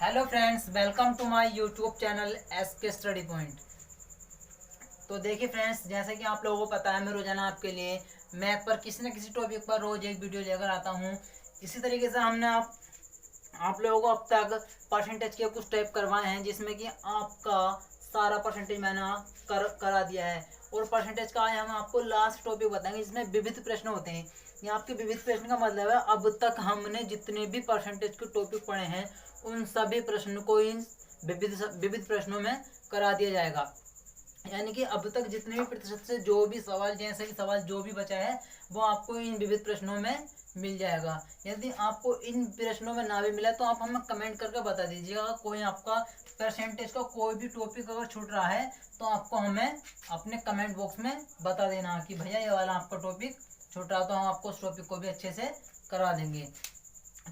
Hello friends, welcome to my YouTube channel SK study point. तो देखिए friends, जैसे कि आप लोगों को पता है, मैं रोजाना आपके लिए मैथ पर किसी न किसी टॉपिक पर रोज एक वीडियो लेकर आता हूं। इसी तरीके से हमने आप लोगों को अब तक परसेंटेज के कुछ टाइप करवाए हैं, जिसमें कि आपका सारा परसेंटेज मैंने करा दिया है। और परसेंटेज का आज हम आपको लास्ट टॉपिक बताएंगे, जिसमें विविध प्रश्न होते हैं। ये आपके विविध प्रश्न का मतलब है अब तक हमने जितने भी परसेंटेज के टॉपिक पढ़े हैं उन सभी प्रश्नों को इन विविध प्रश्नों में करा दिया जाएगा। यानी कि अब तक जितने भी प्रतिशत से जो भी सवाल, जैसे कि सवाल जो भी बचा है वो आपको इन विविध प्रश्नों में मिल जाएगा। यदि आपको इन प्रश्नों में ना भी मिला तो आप हमें कमेंट करके बता दीजिएगा। कोई आपका परसेंटेज का कोई भी टॉपिक अगर छूट रहा है तो आपको हमें अपने कमेंट बॉक्स में बता देना कि भैया ये वाला आपका टॉपिक छूट रहा, तो हम आपको उस टॉपिक को भी अच्छे से करा देंगे।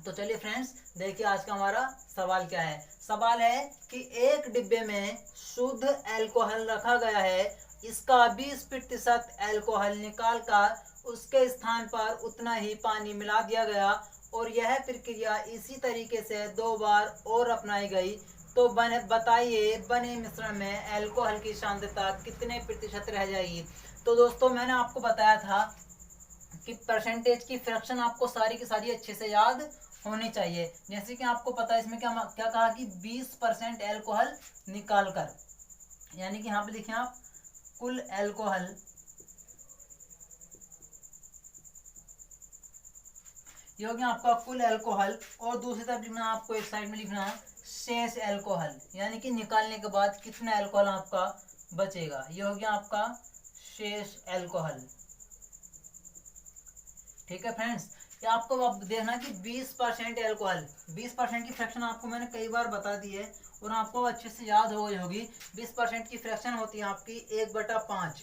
तो चलिए फ्रेंड्स, देखिए आज का हमारा सवाल क्या है। सवाल है कि एक डिब्बे में शुद्ध अल्कोहल रखा गया है, इसका 20% अल्कोहल निकाल कर उसके स्थान पर उतना ही पानी मिला दिया गया और यह प्रक्रिया इसी तरीके से 2 बार और अपनाई गई, तो बताइए बने मिश्रण में अल्कोहल की सांद्रता कितने प्रतिशत रह जाएगी। तो दोस्तों, मैंने आपको बताया था कि परसेंटेज की फ्रैक्शन आपको सारी की सारी अच्छे से याद होनी चाहिए। जैसे कि आपको पता है इसमें क्या क्या कहा कि 20% अल्कोहल निकाल कर, यानी कि यहाँ पे देखिए आप, कुल अल्कोहल, ये हो गया आपका कुल अल्कोहल। और दूसरी तरफ लिखना आपको, एक साइड में लिखना है शेष अल्कोहल, यानी कि निकालने के बाद कितना अल्कोहल आपका बचेगा। ये हो गया आपका शेष अल्कोहल। ठीक है फ्रेंड्स, ये आपको अब देखना कि 20% अल्कोहल, 20% की फ्रैक्शन आपको मैंने कई बार बता दी है और आपको अच्छे से याद हो गई होगी। 20% की फ्रैक्शन होती है आपकी 1/5।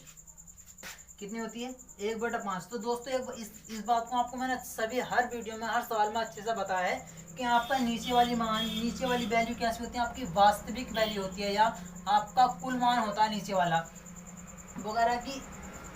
कितनी होती है? 1/5। तो दोस्तों, इस बात को आपको मैंने सभी हर वीडियो में, हर सवाल में अच्छे से बताया है कि आपका नीचे वाली वैल्यू कैसी होती है, आपकी वास्तविक वैल्यू होती है या आपका कुल मान होता है नीचे वाला वगैरह की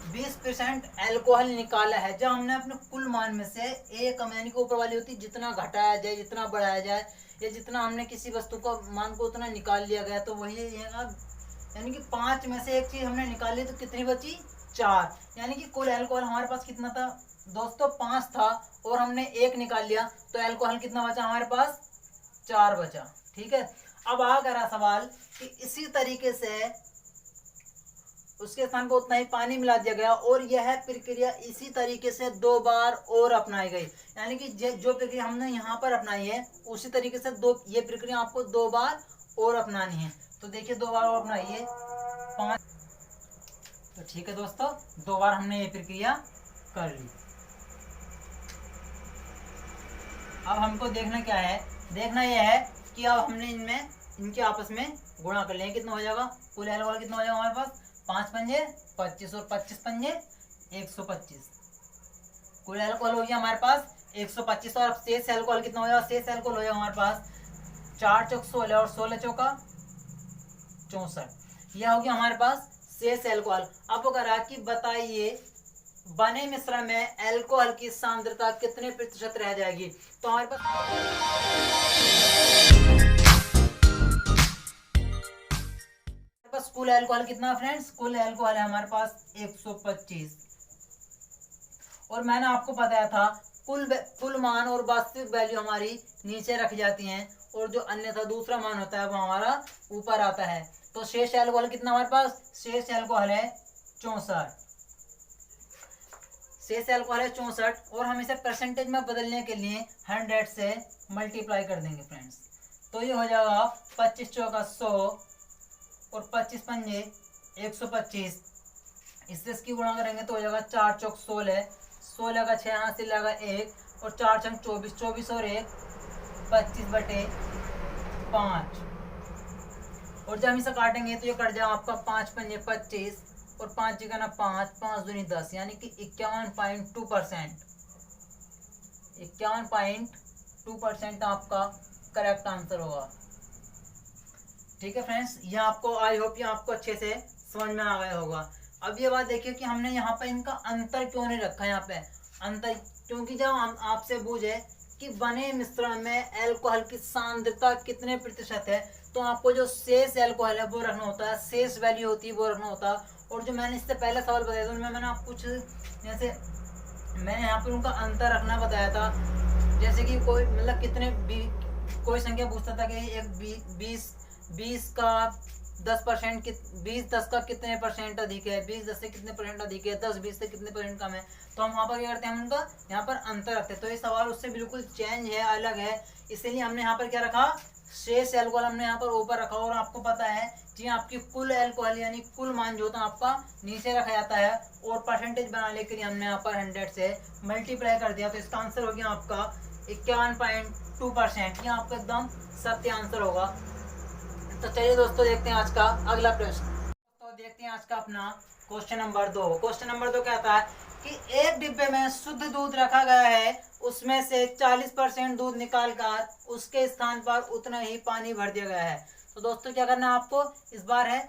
20% अल्कोहल निकाला है। जब हमने अपने कुल मान में से एक, यानी कि ऊपर वाली होती है, जितना घटाया जाए, जितना बढ़ाया जाए, या जितना हमने किसी वस्तु को मान को उतना निकाल लिया गया, तो वही यानी कि 5 में से एक चीज हमने निकाल ली तो कितनी बची? 4। यानी कि कुल अल्कोहल हमारे पास कितना था दोस्तों? 5 था और हमने 1 निकाल लिया, तो अल्कोहल कितना बचा हमारे पास? 4 बचा। ठीक है, अब आ गया सवाल कि इसी तरीके से उसके स्थान पर उतना ही पानी मिला दिया गया और यह प्रक्रिया इसी तरीके से 2 बार और अपनाई गई। यानी कि जो प्रक्रिया हमने यहाँ पर अपनाई है उसी तरीके से ये प्रक्रिया आपको 2 बार और अपनानी है। तो देखिए 2 बार और अपनाइए, 5। तो ठीक है दोस्तों, 2 बार हमने ये प्रक्रिया कर ली। अब हमको देखना क्या है? देखना यह है कि अब हमने इनके आपस में गुणा कर लेंगे। कितना हो जाएगा? कुल अल्कोहल कितना हो जाएगा हमारे पास? 5 पंजे 25 और 25 पंजे 125। कुल अल्कोहल हो गया हमारे पास 125। और शेष अल्कोहल कितना हो जाएगा? शेष अल्कोहल हो जाएगा हमारे पास 4 चौक 16 और 16 चौका 64। यह हो गया हमारे पास शेष अल्कोहल। अब करा कि बताइए बने मिश्रण में अल्कोहल की सांद्रता कितने प्रतिशत रह जाएगी। तो हमारे पास कुल अल्कोहल कितना फ्रेंड्स? कुल अल्कोहल है हमारे पास 125। और मैंने आपको बताया था कुल मान और वास्तविक वैल्यू हमारी नीचे रखी जाती हैं और जो अन्यथा दूसरा मान होता है वो हमारा ऊपर आता है। तो शेष अल्कोहल कितना हमारे पास? शेष अल्कोहल है 64। शेष अल्कोहल है 64 और हम इसे परसेंटेज में बदलने के लिए 100 से मल्टीप्लाई कर देंगे फ्रेंड्स। तो ये हो जाएगा 25 चौका 100 और 25 पंजे 125। इससे इसकी गुणा करेंगे तो हो जाएगा 4 चौक 16, 16 का 6 यहाँ से लगा 1 और 4 चंग 24, 24 और 1 25/5। और जब हम इसे काटेंगे तो ये कट जाएगा आपका 5 पंजे 25 और 5 जगह ना 5, 5 दूनी 10, यानी कि 51.2%। 51.2% आपका करेक्ट आंसर होगा। ठीक है फ्रेंड्स, ये आपको, आई होप ये आपको अच्छे से समझ में आ गया होगा। अब ये बात देखिए कि हमने यहाँ पर इनका अंतर क्यों नहीं रखा। यहाँ पे अंतर क्योंकि जब हम आपसे पूछे कि बने मिश्रण में एल्कोहल की सांद्रता कितने प्रतिशत है, तो आपको जो शेष एल्कोहल है वो रखना होता है, शेष वैल्यू होती है वो रखना होता है। और जो मैंने इससे पहले सवाल बताया था उनमें मैंने आपको कुछ जैसे मैंने यहाँ पर उनका अंतर रखना बताया था, जैसे कि कोई मतलब कोई संख्या पूछता था कि एक 20 का 10% 20 10 का कितने परसेंट अधिक है, 20 10 से कितने परसेंट अधिक है, 10 20 से कितने परसेंट कम है। तो हम वहाँ पर क्या करते हैं, हम उनका यहाँ पर अंतर रखते हैं। तो ये सवाल उससे बिल्कुल चेंज है, अलग है, इसीलिए हमने यहाँ पर क्या रखा, शेष एल्कोहल हमने यहाँ पर ऊपर रखा। और आपको पता है जी आपकी कुल एल्कोहल यानी कुल मान जो होता है आपका नीचे रखा जाता है, और परसेंटेज बनाने के लिए हमने यहाँ पर 100 से मल्टीप्लाई कर दिया। तो इसका आंसर हो गया आपका 51.2%। ये आपका एकदम सत्य आंसर होगा। तो चलिए दोस्तों देखते हैं आज का अगला प्रश्न। तो देखते हैं आज का अपना क्वेश्चन नंबर 2। क्वेश्चन नंबर 2 कहता है कि एक डिब्बे में शुद्ध दूध रखा गया है, उसमें से 40% दूध निकालकर उसके स्थान पर उतना ही पानी भर दिया गया है। तो दोस्तों क्या करना है आपको, इस बार है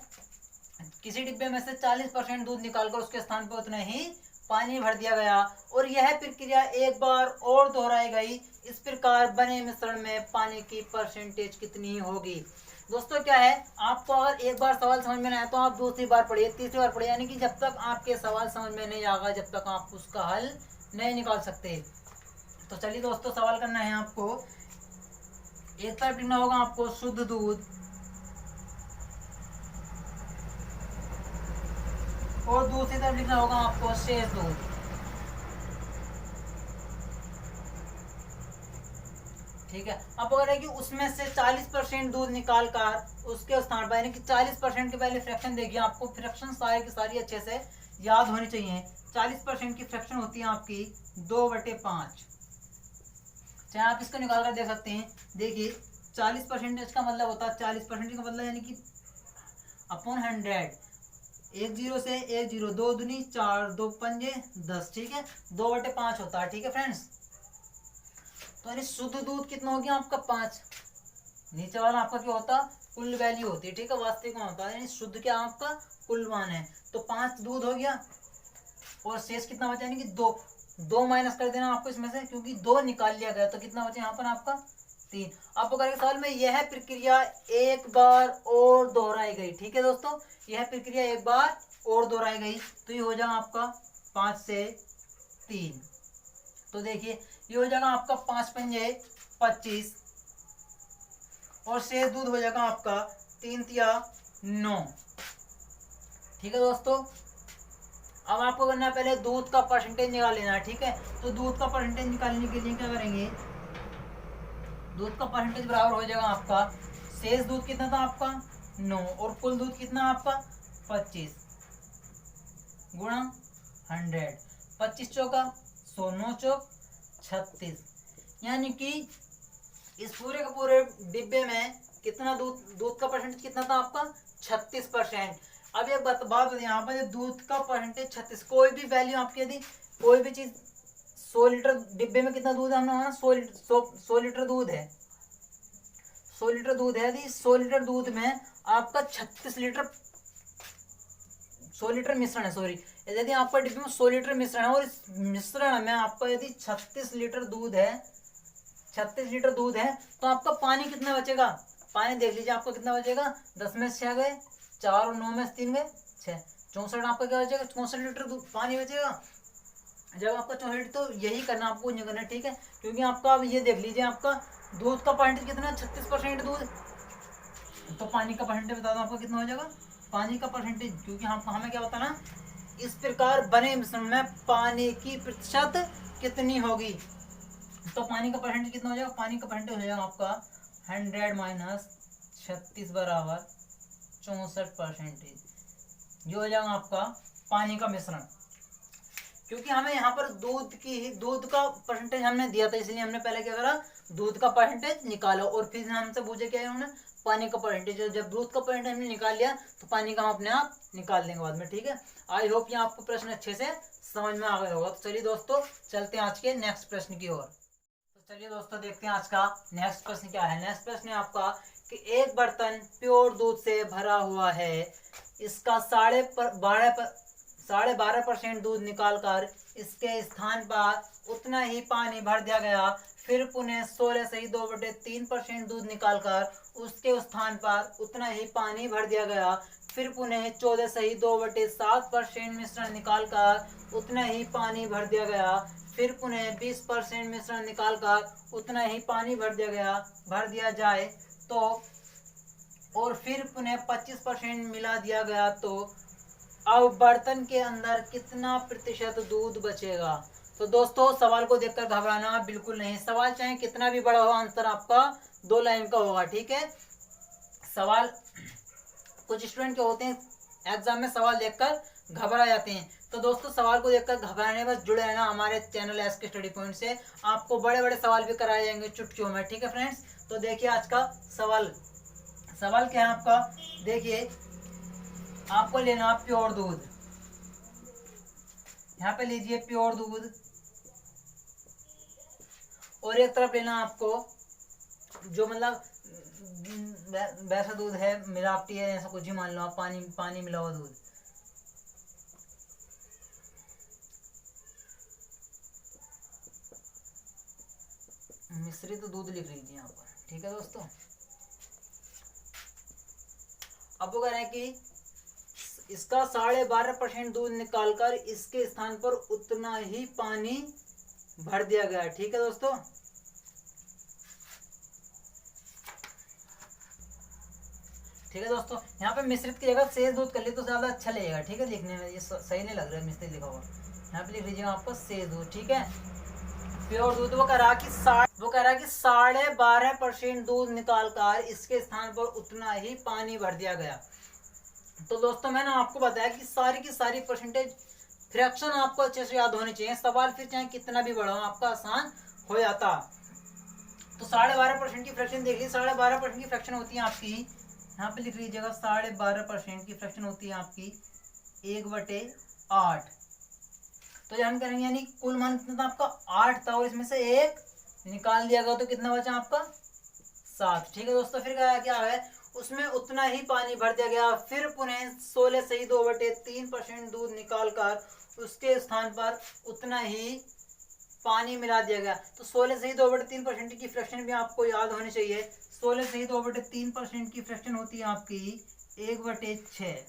किसी डिब्बे में से 40% दूध निकालकर उसके स्थान पर उतना ही पानी भर दिया गया, और यह प्रक्रिया एक बार और दोहराई गई। इस प्रकार बने मिश्रण में पानी की परसेंटेज कितनी होगी। दोस्तों क्या है, आपको अगर एक बार सवाल समझ में नहीं आया तो आप दूसरी बार पढ़िए, तीसरी बार पढ़िए, यानी कि जब तक आपके सवाल समझ में नहीं आएगा जब तक आप उसका हल नहीं निकाल सकते। तो चलिए दोस्तों सवाल करना है आपको। एक तरफ लिखना होगा आपको शुद्ध दूध, और दूसरी तरफ लिखना होगा आपको शेष दूध। ठीक है, अब अगर है कि उसमें से 40% दूध निकाल कर उसके स्थान पर, यानी कि 40% के पहले फ्रैक्शन देखिए, आपको फ्रैक्शन सारी की सारी अच्छे से याद होनी चाहिए। 40% की फ्रैक्शन होती है आपकी 2/5। चाहे आप इसको निकाल कर देख सकते हैं। देखिए 40% का मतलब होता है, 40% का मतलब यानी कि अपॉन 100, 1 0 से 1 0, 2 दूनी 4, 2 पंजे 10। ठीक है, 2/5 होता है। ठीक है फ्रेंड्स, तो यानी शुद्ध दूध कितना हो गया आपका 5। नीचे वाला आपका क्या होता, कुल वैल्यू होती है। ठीक है, वास्तविक मान होता है, यानी शुद्ध क्या आपका कुल मान है। तो 5 दूध हो गया, और शेष कितना बचा, यानी कि 2 माइनस कर देना आपको इसमें से, क्योंकि 2 निकाल लिया गया, तो कितना बचा यहाँ पर आपका 3। आपको करेंगे सवाल में यह प्रक्रिया एक बार और दोहराई गई। ठीक है दोस्तों, यह प्रक्रिया एक बार और दोहराई गई, तो ये हो जाएगा आपका 5 से 3। तो देखिए ये हो जाएगा आपका 5 पंजे 25, और शेष दूध हो जाएगा आपका 3 तिया 9। ठीक है दोस्तों, अब आपको करना है पहले दूध का परसेंटेज निकाल लेना है। ठीक है, तो दूध का परसेंटेज निकालने के लिए क्या करेंगे, दूध का परसेंटेज बराबर हो जाएगा आपका शेष दूध कितना था आपका 9, और कुल दूध कितना आपका 25 गुणा 100। 25 चौका 100, 9 चौक 36, यानी कि इस पूरे के पूरे डिब्बे में कितना दूध का परसेंटेज कितना था आपका 36%। अब एक बात यहाँ पर दूध का परसेंटेज 36, कोई भी वैल्यू आपकी यदि कोई भी चीज 100 लीटर डिब्बे में कितना दूध है, हमने माना 100 लीटर दूध है, 100 लीटर दूध है, यदि 100 लीटर दूध में आपका 36 लीटर 100 लीटर मिश्रण है, सॉरी, यदि आपका डिब्बे में 100 लीटर मिश्रण है, और इस मिश्रण में आपका यदि 36 लीटर दूध है, 36 लीटर दूध है, तो आपका पानी कितना बचेगा, पानी देख लीजिए आपका कितना बचेगा, 10 में 6 गए 4, और 9 में 3 गए 6, 64 आपका क्या बचेगा, 64 लीटर दूध पानी बचेगा। जब आपका 64 लीटर, तो यही करना आपको नहीं करना। ठीक है, क्योंकि आपका अब ये देख लीजिए आपका दूध का परसेंटेज कितना है 36% दूध, तो पानी का परसेंटेज बता दो आपका कितना हो जाएगा, पानी का परसेंटेज, क्योंकि हम हमें क्या बताना, इस प्रकार बने मिश्रण में पानी की प्रतिशत कितनी होगी। तो पानी का परसेंटेज कितना हो जाएगा, पानी का परसेंटेज हो जाएगा आपका 100 माइनस 36 बराबर 64%। ये हो जाएगा आपका पानी का मिश्रण। क्योंकि हमें यहाँ पर दूध का परसेंटेज हमने दिया था, इसलिए हमने पहले क्या करा, दूध का परसेंटेज निकाला, और फिर हमसे पूछे क्या उन्होंने, पानी का परसेंटेज। जब दूध का परसेंटेज हमने निकाल लिया तो पानी का हम अपने आप निकाल देंगे बाद में। ठीक है, आई होप ये आपको प्रश्न अच्छे से समझ में आ गया होगा। तो चलिए दोस्तों चलते हैं आज के नेक्स्ट प्रश्न की ओर। तो चलिए दोस्तों देखते हैं आज का नेक्स्ट प्रश्न क्या है। नेक्स्ट प्रश्न है आपका कि एक बर्तन प्योर दूध से भरा हुआ है, इसका 12.5% दूध निकालकर इसके स्थान पर उतना ही पानी भर दिया गया, फिर पुनः 16 सही 2/3% दूध निकालकर उसके स्थान पर उतना ही पानी भर दिया गया। फिर पुनः 14 सही 2/7% मिश्रण निकालकर उतना ही पानी भर दिया गया। फिर पुनः 20% मिश्रण निकालकर उतना ही पानी भर दिया जाए तो, और फिर पुनः 25% मिला दिया गया तो अब बर्तन के अंदर कितना प्रतिशत दूध बचेगा। तो दोस्तों सवाल को देखकर घबराना बिल्कुल नहीं। सवाल चाहे कितना भी बड़ा हो, आंसर आपका 2 लाइन का होगा। ठीक है, सवाल कुछ स्टूडेंट के होते हैं एग्जाम में सवाल देखकर घबरा जाते हैं। तो दोस्तों सवाल को देखकर घबराने बस जुड़े रहना हमारे चैनल एसके स्टडी पॉइंट से। आपको बड़े बड़े सवाल भी कराए जाएंगे चुटकियों में। ठीक है फ्रेंड्स, तो देखिए आज का सवाल क्या है आपका। देखिए आपको लेना प्योर दूध, यहाँ पे लीजिए प्योर दूध, और एक तरफ लेना आपको जो मतलब वैसा दूध है, मिलावटी है, ऐसा कुछ ही मान लो आप, पानी मिला हुआ दूध। मिश्रित तो दूध लिख लीजिए यहाँ पर। ठीक है दोस्तों, अब वो कह रहे हैं कि इसका 12.5% दूध निकालकर इसके स्थान पर उतना ही पानी भर दिया गया। ठीक है दोस्तों, ठीक है दोस्तों, यहाँ पे मिश्रित की जगह शेष दूध कर ले तो ज्यादा अच्छा लगेगा। ठीक है, लिखने में ये सही नहीं लग रहा है मिश्रित लिखा हुआ, यहाँ पे लिख लीजिएगा आपको शेष दूध। ठीक है, प्योर दूध वो कह रहा कि 12.5% दूध निकालकर इसके स्थान पर उतना ही पानी भर दिया गया। तो दोस्तों मैंने आपको बताया कि सारी की सारी परसेंटेज फ्रैक्शन आपको अच्छे से याद होने चाहिए। सवाल फिर चाहे कितना भी बड़ा हो आपका आसान हो जाता। तो 12.5% की फ्रैक्शन देख लीजिए। 12.5% की फ्रैक्शन होती है आपकी, यहाँ पे लिख लीजिएगा 12.5% की फ्रैक्शन होती है आपकी 1/8। तो जब हम करेंगे यानी कुल मान कितना था आपका 8 था, और इसमें से 1 निकाल दिया गया तो कितना बचा आपका 7। ठीक है दोस्तों, फिर क्या है उसमें उतना ही पानी भर दिया गया। फिर पुनः 16 सही 2/3% दूध निकालकर उसके स्थान पर उतना ही पानी मिला दिया गया। तो 16 सही 2/3% की फ्रैक्शन भी आपको याद होनी चाहिए। 16 सही 2/3% की फ्रैक्शन होती है आपकी 1/6।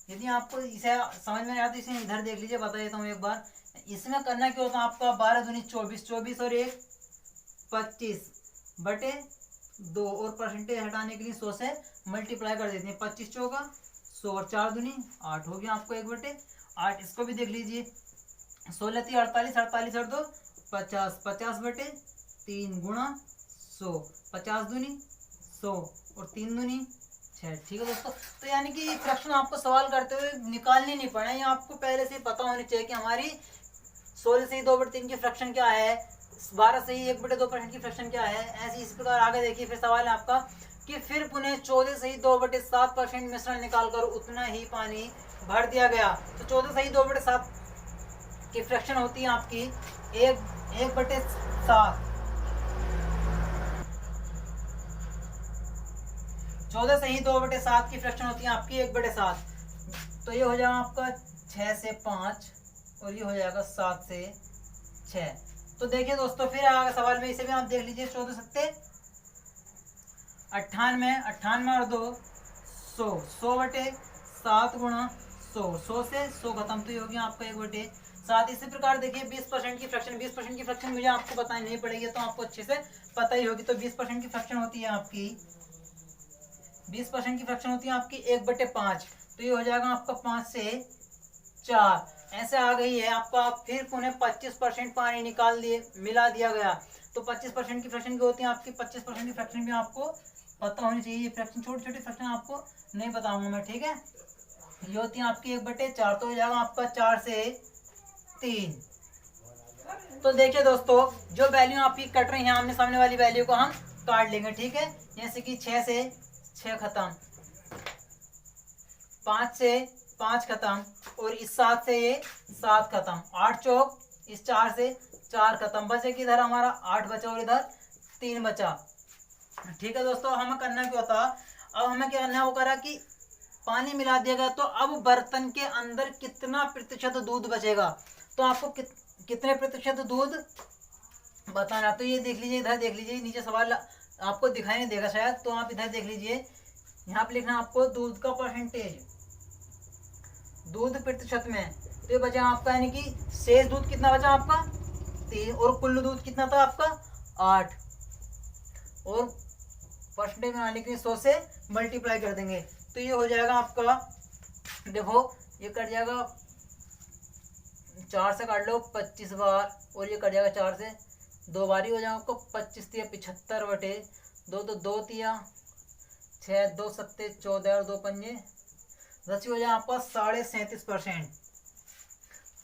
यदि आपको इसे समझ में आया तो इसे इधर देख लीजिए, बता देता हूँ एक बार। इसमें करना क्या होता है आपका 12 दूनी 24, 24 और 1 25/2, और परसेंटेज हटाने के लिए 100 से मल्टीप्लाई कर देते हैं। 25 चौका 100 और 4 दूनी 8 हो गया आपको 1/8। इसको भी देख लीजिए 16 3 48, 48 और 2 50, 50/3 गुणा 100, 50 दूनी 100 और 3 दूनी 6। ठीक है दोस्तों, तो यानी कि फ्रैक्शन आपको सवाल करते हुए निकालनी नहीं पड़े, ये आपको पहले से पता होनी चाहिए कि हमारी 16 से 2/3 की फ्रैक्शन क्या है, 12 से 1/2% की फ्रैक्शन क्या है। ऐसे इस प्रकार आगे देखिए फिर सवाल है आपका कि फिर पुनः 14 से 2/7% मिश्रण निकालकर उतना ही पानी भर दिया गया। तो 14 से 2/7 की फ्रैक्शन होती है आपकी 1/7। 14 से ही 2/7 की फ्रैक्शन होती है आपकी 1/7। तो ये हो जाएगा आपका 6 से 5 और ये हो जाएगा 7 से 6। तो देखिए दोस्तों फिर आगे सवाल में इसे भी आप देख लीजिए। 14 सत्ते 98, 98 और 2 100, 100/7 गुणा 100, 100 से 100 खत्म, तो ये हो गया आपका 1/7। इसी प्रकार देखिए 20% की फ्रैक्शन, 20% की फ्रैक्शन मुझे आपको बतानी नहीं पड़ेगी, तो आपको अच्छे से पता ही होगी। तो 20% की फ्रैक्शन होती है आपकी 20% की फ्रैक्शन होती है आपकी 1/5, तो ये हो जाएगा आपका 5 से 4। ऐसे आ गई है आपका। फिर पुनः 25% पानी निकाल दिए मिला दिया गया। तो 25% की फ्रैक्शन की होती है आपकी, 25% की फ्रैक्शन भी आपको पता होनी चाहिए। ये फ्रैक्शन छोटी छोटी फ्रैक्शन आपको नहीं बताऊंगा मैं। ठीक है, ये होती है आपकी 1/4, तो हो जाएगा आपका 4 से 3। तो देखिए दोस्तों जो वैल्यू आपकी कट रही है आमने सामने वाली वैल्यू को हम काट लेंगे। ठीक है, जैसे कि 6 से 6 खत्म, 5 से 5 खत्म, और इस 7 से ये 7 खत्म, 8 चौक इस 4 से 4 खत्म, बचे कि इधर हमारा 8 बचा और इधर 3 बचा। ठीक है दोस्तों, हमें करना क्या होता, अब हमें क्या करना है, वो करा कि पानी मिला दिया गया, तो अब बर्तन के अंदर कितना प्रतिशत दूध बचेगा। तो आपको कितने प्रतिशत दूध बताना। तो ये देख लीजिए, इधर देख लीजिए, नीचे सवाल आपको दिखाई नहीं देगा शायद, तो आप इधर देख लीजिए, यहाँ पे लिखना आपको दूध का परसेंटेज, दूध प्रतिशत में। तो ये बचा आपका, यानी कि शेष दूध कितना बचा आपका 3, और कुल दूध कितना था आपका 8, और परसेंटेज बनाने के लिए 100 से मल्टीप्लाई कर देंगे। तो ये हो जाएगा आपका, देखो ये कट जाएगा, 4 से काट लो 25 बार, और ये कट जाएगा 4 से 2 बार ही हो जाएगा आपको 25 तिया 75 बटे 2, तो 2 तिया 6, 2 सत्ते 14 और 2 पंजे 10 हो जाएगा आपका 37.5%।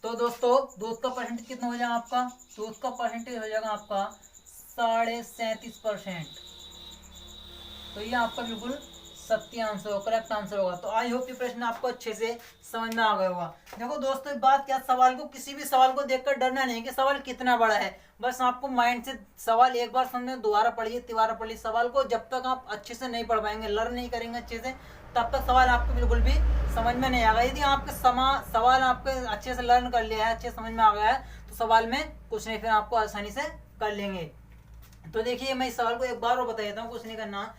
तो दोस्तों दूध का परसेंटेज कितना हो जाएगा आपका, दूध का परसेंटेज हो जाएगा आपका 37.5%। तो ये आपका बिल्कुल सत्य आंसर, करेक्ट आंसर होगा। तो आई होप ये प्रश्न आपको अच्छे से समझ में आ गया होगा। देखो दोस्तों एक बात क्या, सवाल को, किसी भी सवाल को देखकर डरना नहीं कि सवाल कितना बड़ा है, बस आपको माइंड से सवाल एक बार समझे, दोबारा पढ़िए, तिबारा पढ़िए। सवाल को जब तक आप अच्छे से नहीं पढ़ पाएंगे, लर्न नहीं करेंगे अच्छे से, तब तक सवाल आपको बिल्कुल भी समझ में नहीं आएगा। यदि आपके सवाल आपके अच्छे से लर्न कर लिया है, अच्छे समझ में आ गया है, तो सवाल में कुछ नहीं, फिर आपको आसानी से कर लेंगे। तो देखिए मैं इस सवाल को एक बार और बता देता हूँ, कुछ नहीं करना।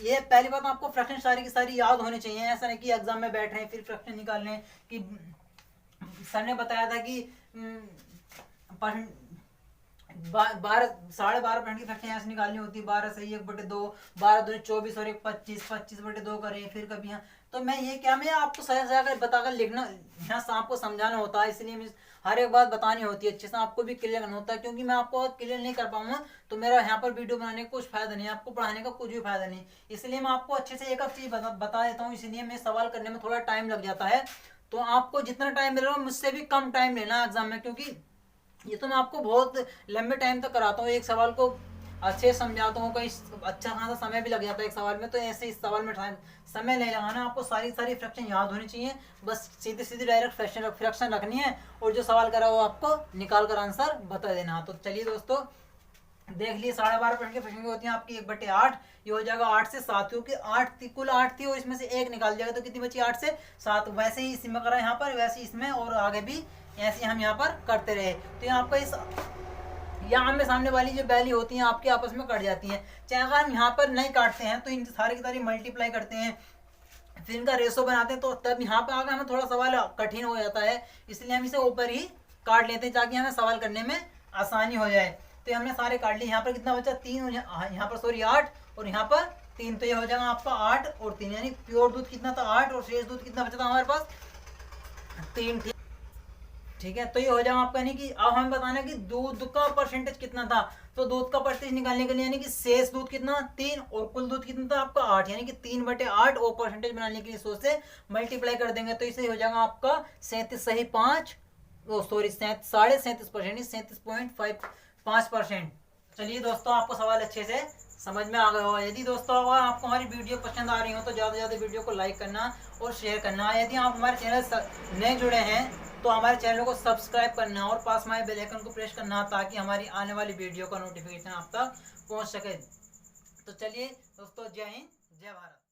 ये पहली बात, आपको फ्रैक्शन सारी की सारी याद होनी चाहिए। ऐसा नहीं कि एग्जाम में बैठ रहे हैं फिर फ्रैक्शन निकाल लें, कि सर ने बताया था कि 12.5% की फ्रैक्शन ऐसे निकालनी होती है, 12 सही 1/2, 12 दूनी 24 और 1 25, 25/2 करें, फिर कभी यहाँ। तो मैं ये क्या, मैं आपको सही सही बताकर लिखना, यहाँ आपको समझाना होता है, इसलिए मैं हर एक बात बतानी होती है अच्छे से, आपको भी क्लियर करना होता है। क्योंकि मैं आपको क्लियर नहीं कर पाऊंगा तो मेरा यहाँ पर वीडियो बनाने का कुछ फायदा नहीं, आपको पढ़ाने का कुछ भी फायदा नहीं। इसलिए मैं आपको अच्छे से एक एक चीज बता देता हूँ, इसलिए मैं सवाल करने में थोड़ा टाइम लग जाता है। तो आपको जितना टाइम मिल रहा है मुझसे भी कम टाइम लेना एग्जाम में, क्योंकि ये तो मैं आपको बहुत लंबे टाइम तक कराता हूँ, एक सवाल को अच्छे समझाता हूँ, कहीं अच्छा खासा समय भी लग जाता है एक सवाल में। तो ऐसे इस सवाल में समय नहीं लगाना, आपको सारी फ्रैक्शन याद होनी चाहिए, बस सीधी सीधी डायरेक्ट फ्रैक्शन रखनी है, और जो सवाल करा वो आपको निकाल कर आंसर बता देना। तो चलिए दोस्तों देख लिए, 12.5% की फ्रैक्शन होती है आपकी 1/8, ये हो जाएगा 8 से 7, क्योंकि 8 थी, कुल 8 थी, और इसमें से 1 निकाल जाएगा, तो कितनी बची 8 से 7। वैसे ही इसमें करा यहाँ पर, वैसे इसमें, और आगे भी ऐसे हम यहाँ पर करते रहे। तो यहाँ पर इस यहाँ में सामने वाली जो वैल्यू होती हैं आपके आपस में कट जाती हैं। चाहे अगर हम यहाँ पर नहीं काटते हैं तो इन सारी की सारी मल्टीप्लाई करते हैं, फिर इनका रेशो बनाते हैं, तो तब यहाँ पर आकर हमें थोड़ा सवाल कठिन हो जाता है, इसलिए हम इसे ऊपर ही काट लेते हैं ताकि हमें सवाल करने में आसानी हो जाए। तो हमने सारे काट लिए। यहाँ पर कितना बचा 3, यहाँ पर सॉरी 8, और यहाँ पर 3, तो ये हो जाएगा आपका 8 और 3, यानी प्योर दूध कितना था 8, और शेष दूध कितना बचा था हमारे पास 3। ठीक है, तो ये हो जाएगा आपका, यानी कि अब हमें बताना है कि दूध का परसेंटेज कितना था। तो दूध का परसेंटेज निकालने के लिए, यानी कि शेष दूध कितना 3, और कुल दूध कितना था आपका 8, यानी कि 3/8, और परसेंटेज बनाने के लिए 100 से मल्टीप्लाई कर देंगे। तो इसे हो जाएगा आपका 37 सही 5, सॉरी 37.5%, 37.5%। चलिए दोस्तों आपको सवाल अच्छे से समझ में आ गया होगा। यदि दोस्तों अगर आपको हमारी वीडियो पसंद आ रही हो तो ज़्यादा से ज़्यादा वीडियो को लाइक करना और शेयर करना। यदि आप हमारे चैनल नए जुड़े हैं तो हमारे चैनल को सब्सक्राइब करना और पास में बेल आइकन को प्रेस करना, ताकि हमारी आने वाली वीडियो का नोटिफिकेशन आप तक पहुंच सके। तो चलिए दोस्तों, जय हिंद, जय भारत।